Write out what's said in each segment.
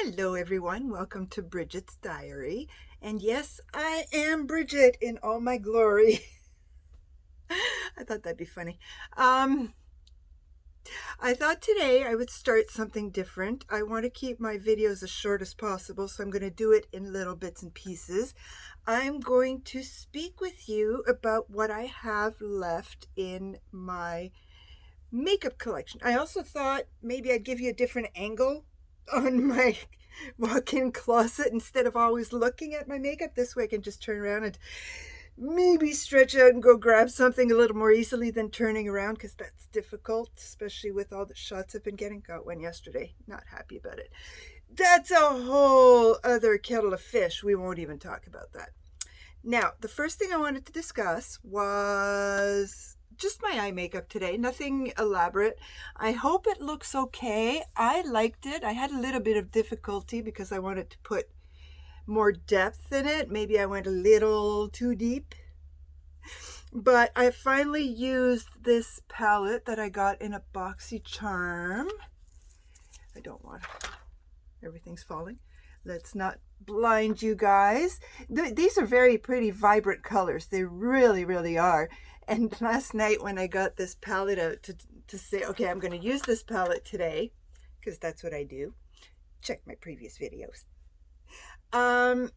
Hello, everyone. Welcome to Bridget's Diary. And yes, I am Bridget in all my glory. I thought that'd be funny. Um, I thought today I would start something different. I want to keep my videos as short as possible, so I'm going to do it in little bits and pieces. I'm going to speak with you about what I have left in my makeup collection. I also thought maybe I'd give you a different angle on my walk-in closet instead of always looking at my makeup. This way I can just turn around and maybe stretch out and go grab something a little more easily than turning around, because that's difficult, especially with all the shots I've been getting. Got one yesterday. Not happy about it. That's a whole other kettle of fish. We won't even talk about that. Now, the first thing I wanted to discuss was just my eye makeup today. Nothing elaborate. I hope it looks okay. I liked it. I had a little bit of difficulty because I wanted to put more depth in it. Maybe I went a little too deep. But I finally used this palette that I got in a BoxyCharm. I don't want everything's falling. Let's not blind you guys. These are very pretty, vibrant colors. They really, really are. And last night when I got this palette out to say, okay, I'm going to use this palette today, because that's what I do. Check my previous videos. I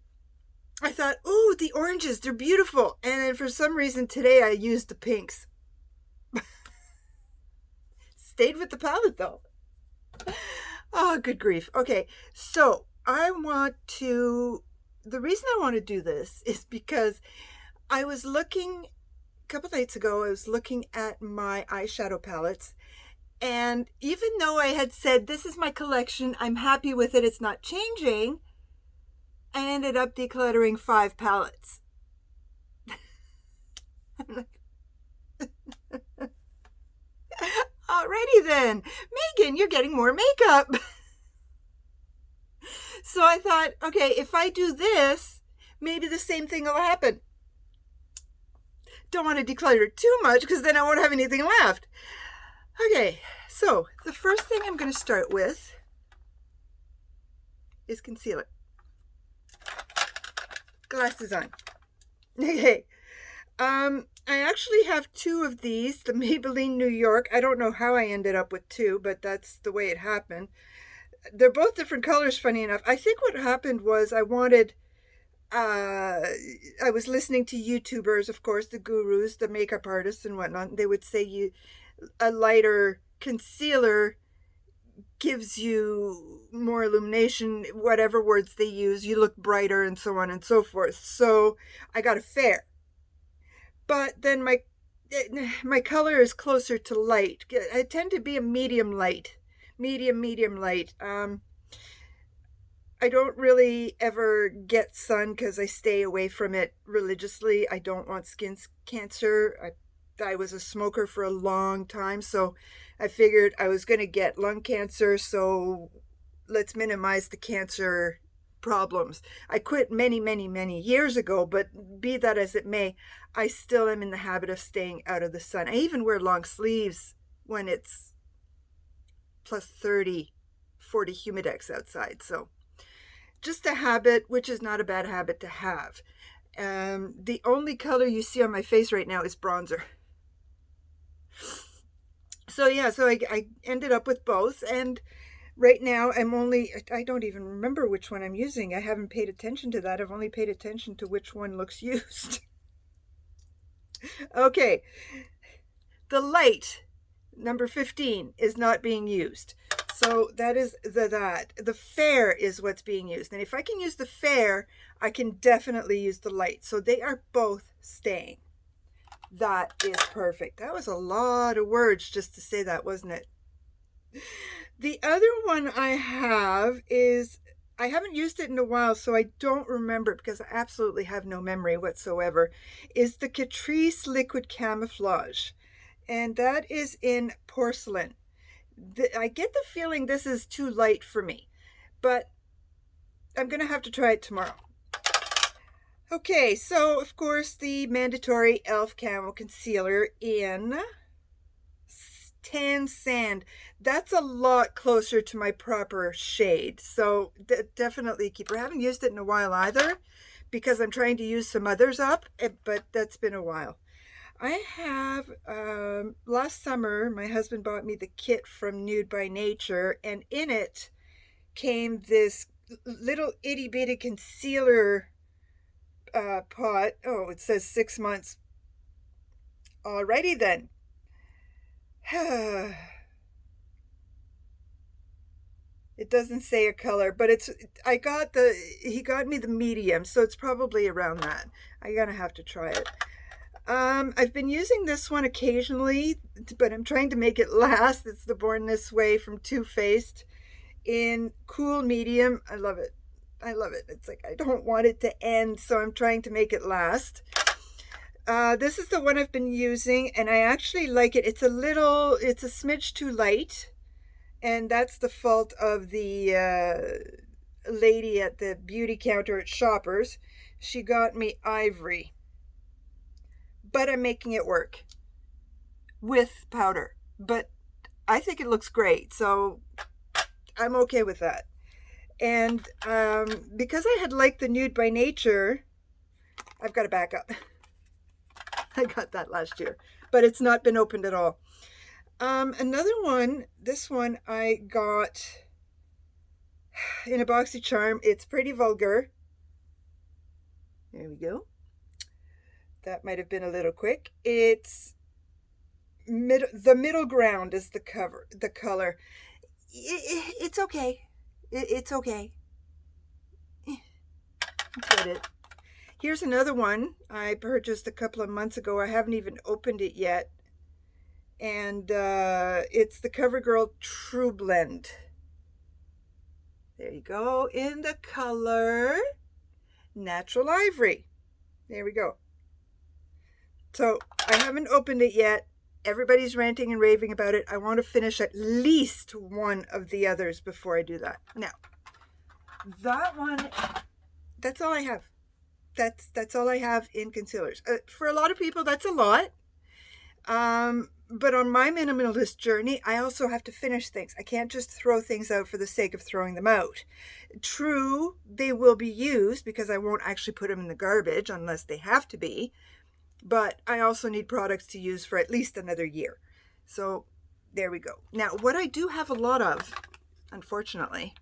thought, oh, the oranges, they're beautiful. And then for some reason today I used the pinks. Stayed with the palette though. Oh, good grief. Okay, so the reason I want to do this is because I was looking a couple nights ago, I was looking at my eyeshadow palettes, and even though I had said, this is my collection, I'm happy with it, it's not changing, I ended up decluttering 5 palettes. Alrighty then, Megan, you're getting more makeup. So I thought, okay, if I do this, maybe the same thing will happen. Don't want to declutter too much because then I won't have anything left. Okay, so the first thing I'm going to start with is concealer. Glasses on. Okay. I actually have 2 of these, the Maybelline New York. I don't know how I ended up with 2, but that's the way it happened. They're both different colors, funny enough. I think what happened was I was listening to YouTubers, of course, the gurus, the makeup artists and whatnot. They would say a lighter concealer gives you more illumination, whatever words they use, you look brighter and so on and so forth. So I got a fair. But then my color is closer to light. I tend to be a medium light. Medium light. I don't really ever get sun because I stay away from it religiously. I don't want skin cancer. I was a smoker for a long time, so I figured I was going to get lung cancer, so let's minimize the cancer problems. I quit many years ago, but be that as it may, I still am in the habit of staying out of the sun. I even wear long sleeves when it's plus 30, 40 humidex outside, so just a habit, which is not a bad habit to have. The only color you see on my face right now is bronzer. So yeah, so I ended up with both, and right now I don't even remember which one I'm using. I haven't paid attention to that. I've only paid attention to which one looks used. Okay, the light, number 15, is not being used. So that is the fair is what's being used. And if I can use the fair, I can definitely use the light. So they are both staying. That is perfect. That was a lot of words just to say that, wasn't it? The other one I have is, I haven't used it in a while, so I don't remember it because I absolutely have no memory whatsoever, is the Catrice Liquid Camouflage. And that is in porcelain. I get the feeling this is too light for me, but I'm going to have to try it tomorrow. Okay, so of course the mandatory e.l.f. Camo Concealer in Tan Sand. That's a lot closer to my proper shade. So definitely keeper. I haven't used it in a while either because I'm trying to use some others up, but that's been a while. I have, last summer, my husband bought me the kit from Nude by Nature, and in it came this little itty bitty concealer pot. Oh, it says 6 months. Alrighty then. It doesn't say a color, but he got me the medium, so it's probably around that. I'm gonna have to try it. I've been using this one occasionally, but I'm trying to make it last. It's the Born This Way from Too Faced in cool medium. I love it. I love it. It's like I don't want it to end, so I'm trying to make it last. This is the one I've been using, and I actually like it. It's a smidge too light, and that's the fault of the lady at the beauty counter at Shoppers. She got me ivory, but I'm making it work with powder. But I think it looks great, so I'm okay with that. And because I had liked the Nude by Nature, I've got to back up. I got that last year, but it's not been opened at all. Another one, this one I got in a BoxyCharm. It's Pretty Vulgar. There we go. That might have been a little quick. It's the middle ground is the color. It's okay. It's okay. Get it. Here's another one I purchased a couple of months ago. I haven't even opened it yet. And it's the CoverGirl True Blend. There you go. In the color Natural Ivory. There we go. So I haven't opened it yet. Everybody's ranting and raving about it. I want to finish at least one of the others before I do that. Now, that one, that's all I have. That's all I have in concealers. For a lot of people, that's a lot. But on my minimalist journey, I also have to finish things. I can't just throw things out for the sake of throwing them out. True, they will be used because I won't actually put them in the garbage unless they have to be. But I also need products to use for at least another year. So there we go. Now, what I do have a lot of, unfortunately,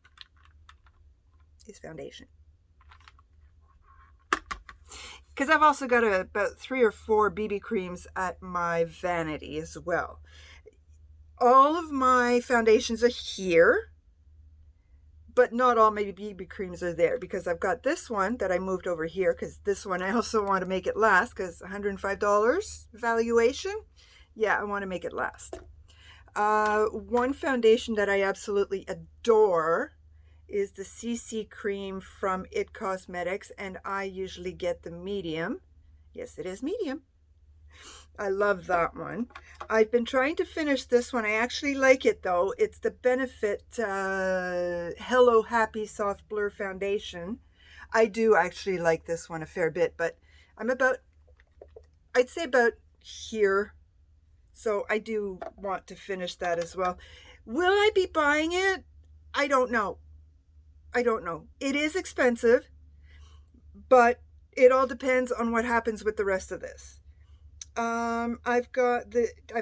is foundation. Because I've also got about 3 or 4 BB creams at my vanity as well. All of my foundations are here, but not all my BB creams are there, because I've got this one that I moved over here, because this one I also want to make it last, because $105 valuation. Yeah, I want to make it last. One foundation that I absolutely adore is the CC cream from IT Cosmetics, and I usually get the medium. Yes, it is medium. I love that one. I've been trying to finish this one. I actually like it though. It's the Benefit Hello Happy Soft Blur Foundation. I do actually like this one a fair bit, but I'm about, I'd say about here. So I do want to finish that as well. Will I be buying it? I don't know. I don't know. It is expensive, but it all depends on what happens with the rest of this. I've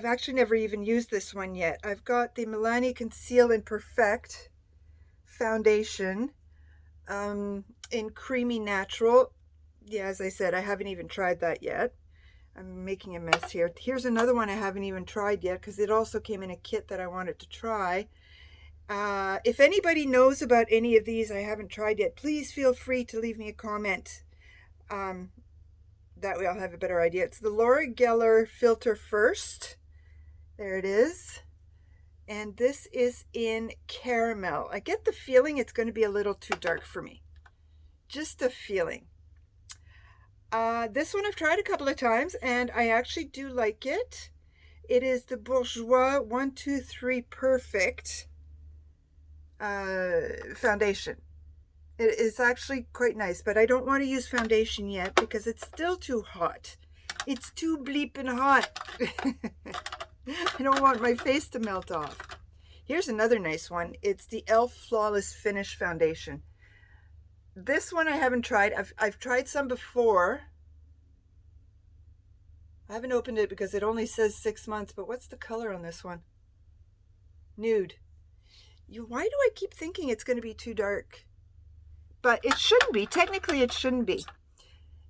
actually never even used this one yet. I've got the Milani Conceal and Perfect foundation in Creamy Natural. Yeah, as I said, I haven't even tried that yet. I'm making a mess here. Here's another one I haven't even tried yet because it also came in a kit that I wanted to try. If anybody knows about any of these I haven't tried yet, please feel free to leave me a comment. That way I'll have a better idea. It's the Laura Geller Filter First. There it is. And this is in Caramel. I get the feeling it's going to be a little too dark for me. Just a feeling. This one I've tried a couple of times and I actually do like it. It is the Bourjois 123 Perfect foundation. It is actually quite nice, but I don't want to use foundation yet because it's still too hot. It's too bleeping hot. I don't want my face to melt off. Here's another nice one. It's the e.l.f. Flawless Finish Foundation. This one I haven't tried. I've tried some before. I haven't opened it because it only says 6 months, but what's the color on this one? Nude. Why do I keep thinking it's going to be too dark? But it shouldn't be. Technically, it shouldn't be.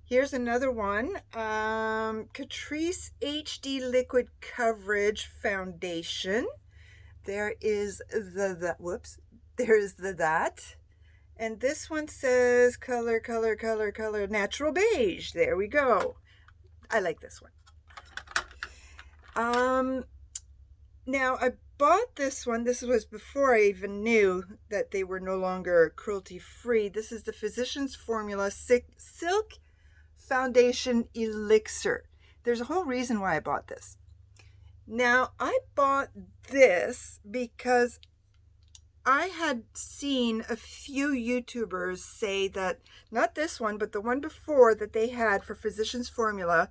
Here's another one. Catrice HD Liquid Coverage Foundation. There is there's that. And this one says color, natural beige. There we go. I like this one. Now I bought this one. This was before I even knew that they were no longer cruelty free. This is the Physicians Formula Silk Foundation Elixir. There's a whole reason why I bought this. Now I bought this because I had seen a few YouTubers say that, not this one, but the one before that they had for Physicians Formula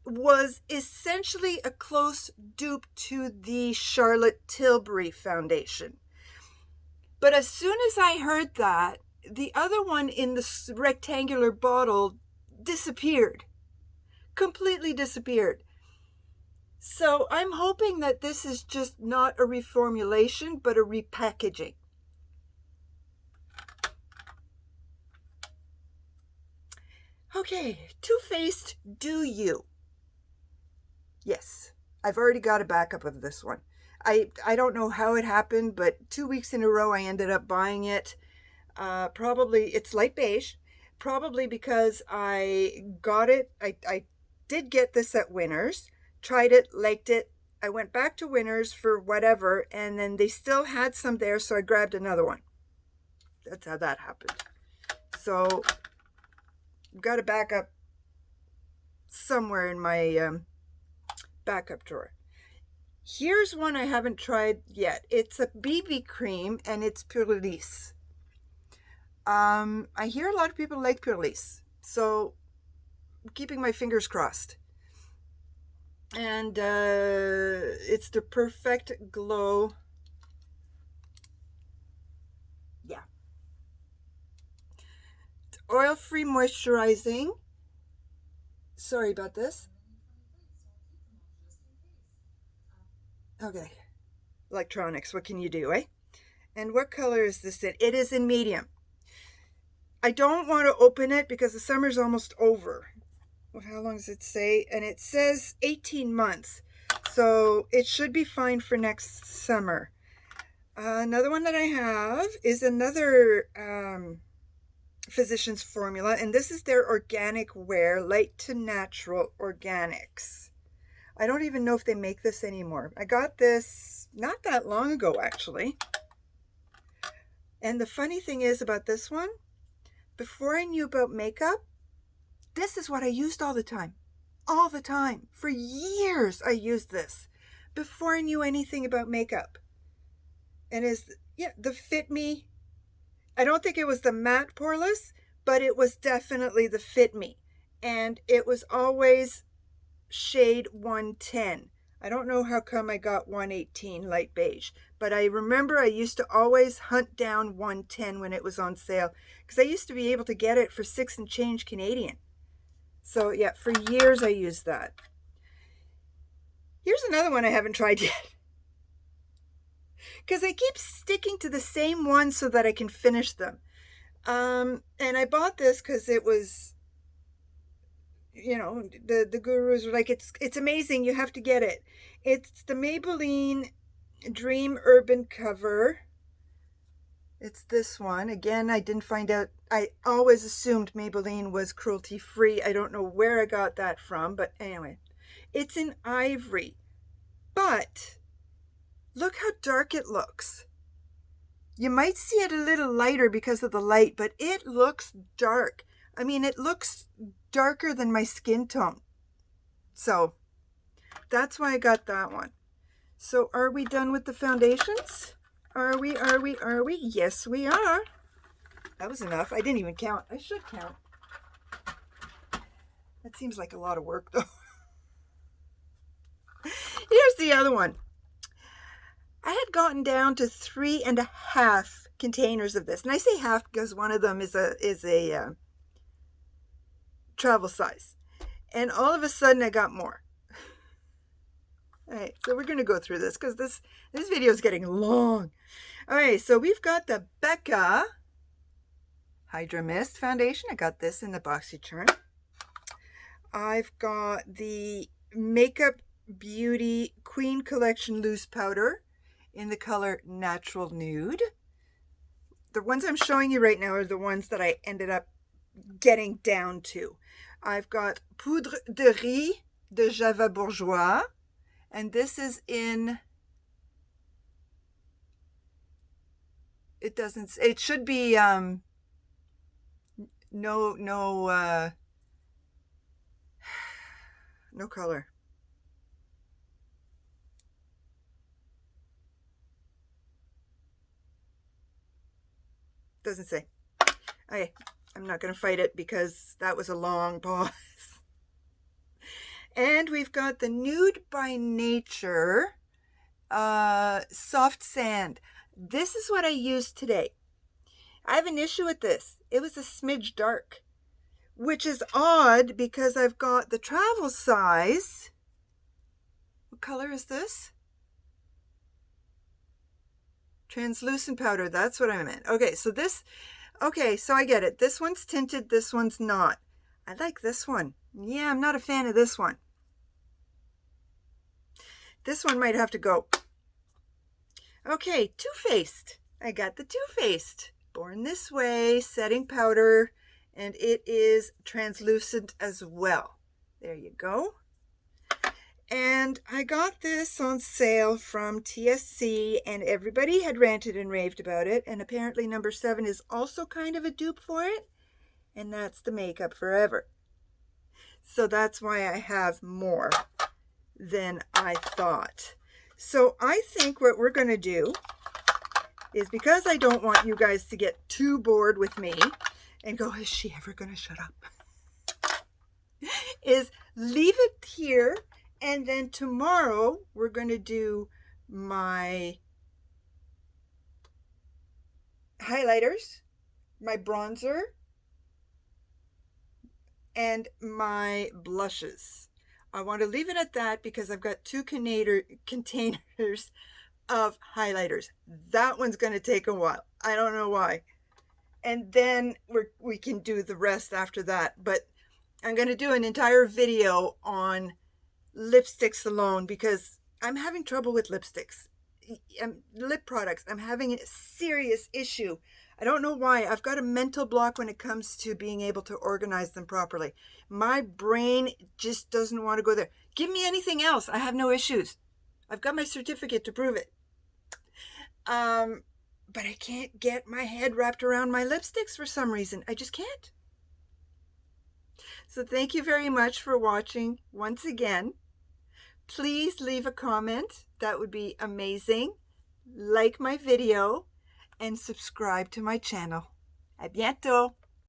was essentially a close dupe to the Charlotte Tilbury Foundation. But as soon as I heard that, the other one in the rectangular bottle disappeared. Completely disappeared. So I'm hoping that this is just not a reformulation, but a repackaging. Okay, Too Faced Do You. Yes, I've already got a backup of this one. I don't know how it happened, but 2 weeks in a row I ended up buying it. Probably, it's light beige. Probably because I got it. I did get this at Winners. Tried it, liked it. I went back to Winners for whatever, and then they still had some there, so I grabbed another one. That's how that happened. So, got a backup somewhere in my backup drawer. Here's one I haven't tried yet. It's a BB cream, and it's Purlisse. I hear a lot of people like Purlisse, so I'm keeping my fingers crossed. And it's the Perfect Glow. Yeah. It's oil-free moisturizing. Sorry about this. Okay. Electronics, what can you do, eh? And what color is this in? It is in medium. I don't want to open it because the summer's almost over. Well, how long does it say? And it says 18 months. So it should be fine for next summer. Another one that I have is another Physicians Formula. And this is their Organic Wear Light to Natural Organics. I don't even know if they make this anymore. I got this not that long ago, actually. And the funny thing is about this one, before I knew about makeup, this is what I used all the time. All the time. For years I used this. Before I knew anything about makeup. And the Fit Me. I don't think it was the matte poreless, but it was definitely the Fit Me. And it was always shade 110. I don't know how come I got 118 light beige, but I remember I used to always hunt down 110 when it was on sale, because I used to be able to get it for 6 and change Canadian. So yeah, for years I used that. Here's another one I haven't tried yet, because I keep sticking to the same one so that I can finish them. And I bought this because it was, the gurus were like, it's amazing, you have to get it. It's the Maybelline Dream Urban Cover. It's this one. Again, I didn't find out. I always assumed Maybelline was cruelty free. I don't know where I got that from, but anyway, it's in ivory. But look how dark it looks. You might see it a little lighter because of the light, but it looks dark. I mean, it looks darker than my skin tone. So that's why I got that one. So are we done with the foundations? Are we? Yes, we are. That was enough. I didn't even count. I should count. That seems like a lot of work, though. Here's the other one. I had gotten down to 3.5 containers of this. And I say half because one of them is a travel size. And all of a sudden I got more. All right, so we're going to go through this because this video is getting long. All right, so we've got the Becca Hydra Mist Foundation. I got this in the BoxyCharm. I've got the Makeup Beauty Queen Collection Loose Powder in the color Natural Nude. The ones I'm showing you right now are the ones that I ended up getting down to. I've got Poudre de Riz de Java Bourjois, and this is in, it should be no color. Doesn't say. Okay, I'm not going to fight it because that was a long pause. And we've got the Nude by Nature Soft Sand. This is what I used today. I have an issue with this. It was a smidge dark, which is odd because I've got the travel size. What color is this? Translucent powder, that's what I meant. Okay, so I get it. This one's tinted, this one's not. I like this one. Yeah, I'm not a fan of this one. This one might have to go. Okay, Too Faced. I got the Too Faced Born This Way setting powder, and it is translucent as well. There you go. And I got this on sale from TSC, and everybody had ranted and raved about it. And apparently number 7 is also kind of a dupe for it. And that's the Makeup Forever. So that's why I have more than I thought. So I think what we're going to do is, because I don't want you guys to get too bored with me and go, is she ever going to shut up? Is leave it here. And then tomorrow we're going to do my highlighters, my bronzer, and my blushes. I want to leave it at that because I've got 2 containers of highlighters. That one's going to take a while. I don't know why. And then we can do the rest after that. But I'm going to do an entire video on lipsticks alone because I'm having trouble with lipsticks. Lip products. I'm having a serious issue. I don't know why. I've got a mental block when it comes to being able to organize them properly. My brain just doesn't want to go there. Give me anything else. I have no issues. I've got my certificate to prove it. But I can't get my head wrapped around my lipsticks for some reason. I just can't. So thank you very much for watching once again. Please leave a comment. That would be amazing. Like my video and subscribe to my channel. À bientôt!